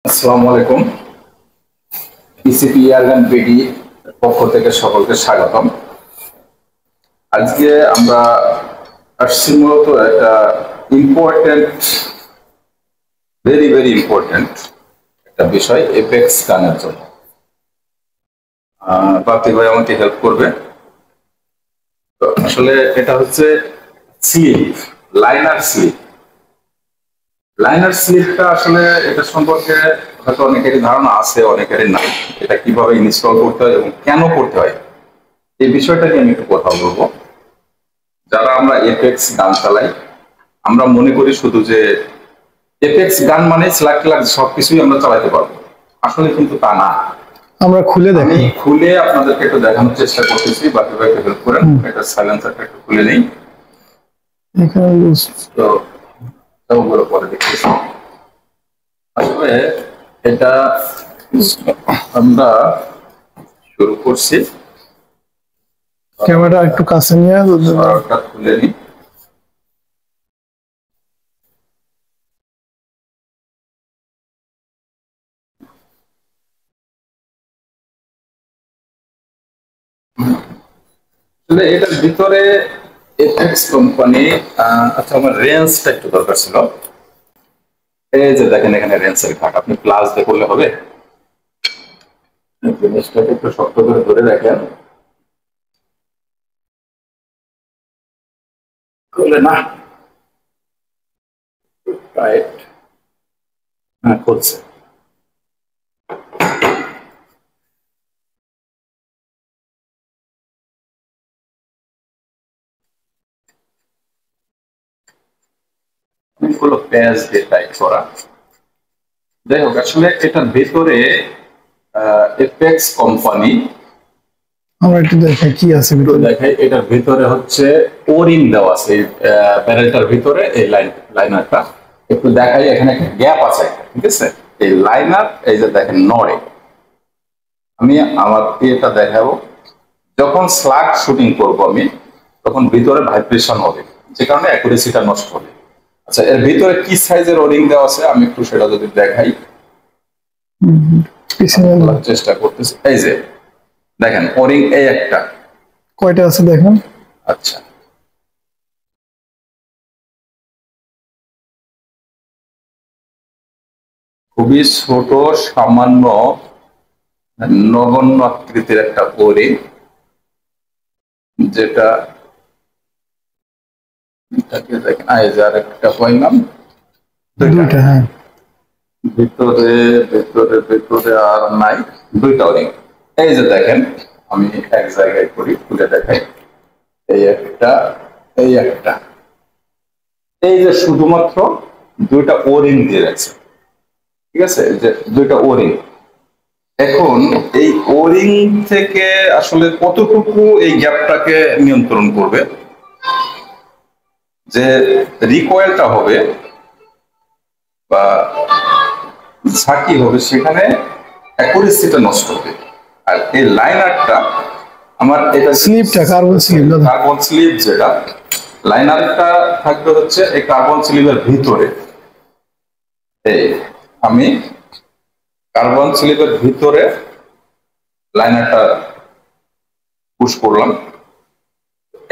আসসালামু আলাইকুম। PCP airgun BD পক্ষ থেকে সকলকে স্বাগতম। আজকে আমরা আসছি মূলত একটা ইম্পর্টেন্ট, ভেরি ভেরি ইম্পর্টেন্ট একটা বিষয়, এপেক্স গানের জন্য। প্রার্থী ভাই আমাকে হেল্প করবে। তো আসলে এটা হচ্ছে স্লিপ, লাইনার স্লিপ। লাইনার স্লিপটা আসলে এটা সম্পর্কে হয়তো অনেকেরই ধারণা আছে, অনেকেরই নাই। এটা কিভাবে ইনস্টল করতে হয় এবং কেন করতে হয় এই বিষয়টা নিয়ে আমি একটু কথা বলবো। যারা আমরা এপেক্স গান চালাই, আমরা মনে করি শুধু যে এপেক্স গান মানে লাখ লাখ সবকিছুই আমরা চালাতে পারবো, আসলে কিন্তু তা না। আমরা খুলে আমি দেখি। খুলে আপনাদেরকে একটু দেখানোর চেষ্টা করতেছি, বাকি ভাইকে হেল্প করেন। এটা সাইলেন্সারটা একটু খুলে নেই, এখানে তো সবগুলো পরে দেখতেছি। আসলে এটা আমরা শুরু করছি। ক্যামেরা একটু কাছে নিয়ে সরাটা খুলে নিই। আসলে এটার ভিতরে এফএক্স কোম্পানি, আচ্ছা আমার রেঞ্জটা একটু দরকার ছিল। এই যে দেখেন এখানে রেঞ্জের ঘাট, আপনি প্লাস দিয়ে করলে হবে। জিনিসটাকে একটু শক্ত করে ধরে রাখেন, করলে না টাইট। হ্যাঁ করছে। অনেকগুলো প্যাচ দিয়ে টাইট করা। যাই হোক, আসলে এটার ভেতরে এফএক্স কোম্পানি, আমরা একটু দেখাই কি আছে একটু ভিতরে। দেখাই। এটার ভিতরে হচ্ছে ওরিং দেওয়া আছে প্যানেলটার ভিতরে। এই লাইনারটা একটু দেখাই, এখানে একটা গ্যাপ আছে একটা, ঠিক আছে। এই লাইনার এই যে দেখেন নড়ে। আমি আমার এটা দেখাবো, যখন স্লাগ শুটিং করব আমি, তখন ভিতরে ভাইব্রেশন হবে, যে কারণে অ্যাকুরেসিটা নষ্ট হবে। আচ্ছা, এর ভিতরে কি সাইজের ওরিং দেওয়া আছে আমি একটু সেটা যদি দেখাই, পিছনে বলার চেষ্টা করতেছি। এই যে দেখেন ওরিং এই একটা। কয়টা আছে দেখেন। আচ্ছা, খুবই ছোট, সামান্য নগণ্য আকৃতির একটা ওরিং, যেটা দেখেন আর একটা পাইলাম দুইটা, হ্যাঁ। ভিতরে ভিতরে ভিতরে আর নাই, দুইটা ওরিং। এই যে দেখেন, আমি এক জায়গায় করি, খুলে দেখাই। এই একটা, এই একটা, এই যে শুধুমাত্র দুইটা ওরিং দিয়ে রাখছে, ঠিক আছে। এই যে দুইটা ওরিং। এখন এই ওরিং থেকে আসলে কতটুকু এই গ্যাপটাকে নিয়ন্ত্রণ করবে, যে রিকয়েলটা হবে বা ঝাঁকি হবে, সেখানে অ্যাকুরেসিটা নষ্ট হবে। আর এই লাইনারটা আমার, এটা স্লিপটা কার্বন স্লিপ, কার্বন স্লিপ, যেটা লাইনারটা থাকবে হচ্ছে এই কার্বন স্লিপের ভিতরে। এই আমি কার্বন স্লিপের ভিতরে লাইনারটা পুশ করলাম।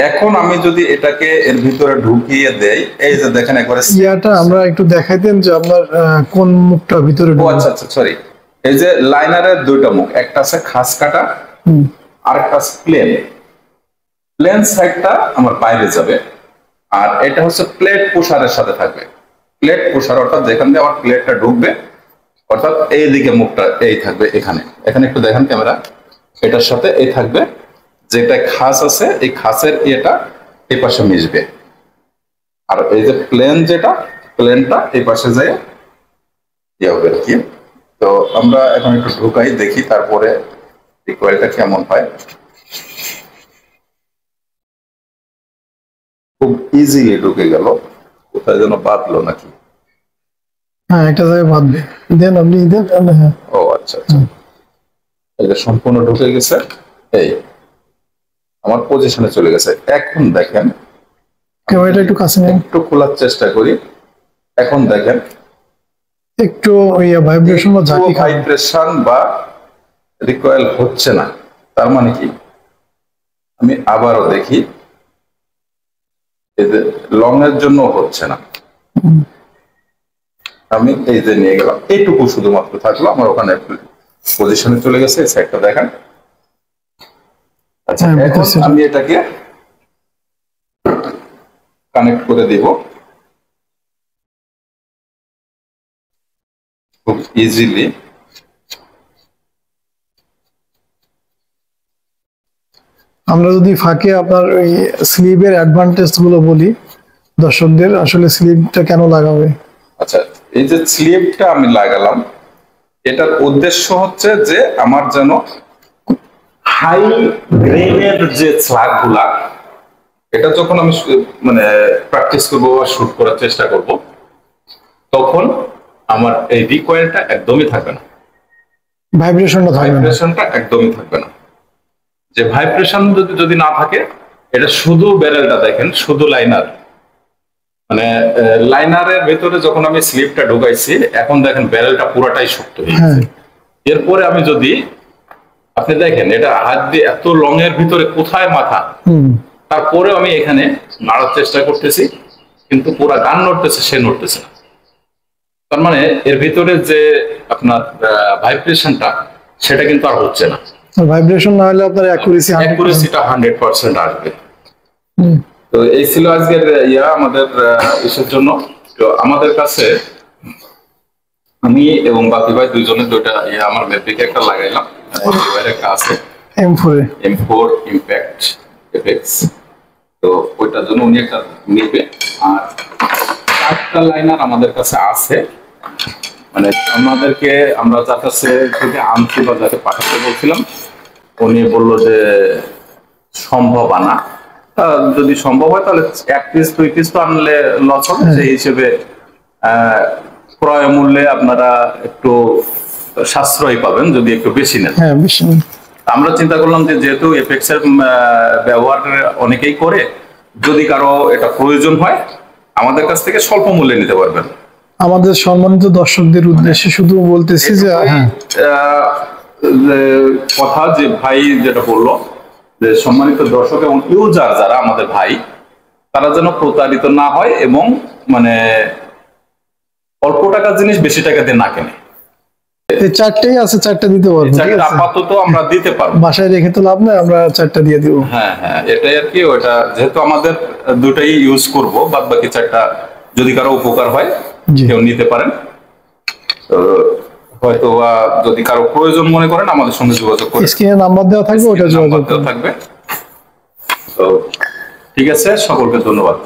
এখন আমি যদি এটাকে এর ভিতরে ঢুকিয়ে দেই, এই যে দেখেন একবারে ইয়াটা আমরা একটু দেখাইতেন যে আপনার কোন মুখটা ভিতরে ও ঢুকবে। আচ্ছা আচ্ছা, সরি। এই যে লাইনারের দুইটা মুখ, একটা আছে খাস কাটা আর একটা আছে প্লেন। প্লেন সাইডটা আমার বাইরে যাবে, আর এটা হচ্ছে প্লেট পুশারের সাথে থাকবে। প্লেট পুশার অর্থাৎ যেখান দিয়ে আমার প্লেটটা ঢুকবে, অর্থাৎ এই দিকে মুখটা এই থাকবে এখানে। এখানে একটু দেখেন ক্যামেরা, এটার সাথে এই থাকবে, যেটা খাস আছে এই খাসের এটা এই পাশে মিশবে। আর এই যে প্লেন, যেটা প্লেনটা এই পাশে যায় ইয়ে হবে আর কি। তো আমরা এখন একটু ঢুকাই দেখি, তারপরে রিকোয়েলটা কেমন হয়। খুব ইজিলি ঢুকে গেল, কোথায় যেন বাঁধলো নাকি। হ্যাঁ, একটা জায়গায় বাঁধবে। দেন আপনি দেন। হ্যাঁ, ও আচ্ছা আচ্ছা, এটা সম্পূর্ণ ঢুকে গেছে। এই আমার পজিশনে চলে গেছে। এখন দেখেন, ক্যামেরাটা একটু কাছে নেন। একটু খোলার চেষ্টা করি। এখন দেখেন একটু ভাইব্রেশন বা ঝাঁকি খায়। ভাইব্রেশন বা রিকয়েল হচ্ছে না, তার মানে কি? আমি আবারও দেখি, লং এর জন্য হচ্ছে না। আমি এই যে নিয়ে গেলাম, এইটুকু শুধুমাত্র থাকলো, আমার ওখানে পজিশনে চলে গেছে। এই সাইডটা দেখেন। আচ্ছা, এখন আমি এটাকে কানেক্ট করে দিব খুব ইজিলি। আমরা যদি ফাঁকে আপনার ওই স্লিভের অ্যাডভান্টেজ গুলো বলি দর্শকদের, আসলে স্লিভটা কেন লাগাবে? আচ্ছা, এই যে স্লিভটা আমি লাগালাম, এটার উদ্দেশ্য হচ্ছে যে আমার যেন হাই গ্রেনের যে স্লাগ গুলা, এটা যখন আমি মানে প্র্যাকটিস করবো বা শুট করার চেষ্টা করব, তখন আমার এই রিকয়েলটা একদমই থাকবে না, ভাইব্রেশনটা একদমই থাকবে না। যে ভাইব্রেশন যদি না থাকে, এটা শুধু ব্যারেলটা দেখেন, শুধু লাইনার, মানে লাইনারের ভেতরে যখন আমি স্লিপটা ঢুকাইছি, এখন দেখেন ব্যারেলটা পুরাটাই শক্ত হয়ে গেছে। এরপরে আমি যদি আপনি দেখেন, এটা হাত দিয়ে এত লং এর ভিতরে কোথায় মাথা, তারপরেও আমি এখানে নাড়ার চেষ্টা করতেছি, কিন্তু পুরা গান নড়তেছে, সে নড়তেছে না। তার মানে এর ভিতরে যে আপনার ভাইব্রেশনটা, সেটা কিন্তু আর হচ্ছে না। ভাইব্রেশন না হলে আপনার অ্যাকুরেসিটা 100% আসবে। তো এই ছিল আজকের আমাদের ইসের জন্য। তো আমাদের কাছে আমি এবং বাকি ভাই দুইজনে দুইটা আমার ম্যাপিকে একটা লাগাইলাম, একটা আছে M4 ইম্প্যাক্ট এফেক্টস। তো ওইটার জন্য উনি একটা নেবে। আর 4টা লাইনার আমাদের কাছে আছে, মানে আমাদেরকে আমরা যার কাছে থেকে আনছি বা যাকে পাঠাতে বলছিলাম, উনি বললো যে সম্ভব না, যদি সম্ভব হয় তাহলে 1 পিস 2 পিস তো আনলে লস হবে, সেই হিসেবে ক্রয় মূল্যে আপনারা একটু সাশ্রয় পাবেন যদি একটু বেশি নেন। আমরা চিন্তা করলাম যে যেহেতু এফেক্টস এর ব্যবহার অনেকেই করে, যদি কারো এটা প্রয়োজন হয় আমাদের কাছ থেকে স্বল্প মূল্যে নিতে পারবেন। আমাদের সম্মানিত দর্শকদের উদ্দেশ্যে শুধু বলতেছি যে কথা যে ভাই যেটা বললো, যে সম্মানিত দর্শক এবং ইউজার যারা আমাদের ভাই, তারা যেন প্রতারিত না হয় এবং মানে অল্প টাকার জিনিস বেশি টাকা দিয়ে না কেনে। এই 4টাই আছে, 4টা দিতে পারবো, আপাতত আমরা দিতে পারবো, বাসায় রেখে তো লাভ নাই, আমরা 4টা দিয়ে দিব। হ্যাঁ হ্যাঁ, এটাই আর কি। ওটা যেহেতু আমাদের দুটাই ইউজ করব, বাদ বাকি 4টা যদি কারো উপকার হয় কেউ নিতে পারেন। হয়তো যদি কারো প্রয়োজন মনে করেন আমাদের সঙ্গে যোগাযোগ করুন, স্ক্রিনে নাম্বার দেওয়া থাকবে, ওটা যোগাযোগ থাকবে। তো ঠিক আছে, সকলকে ধন্যবাদ।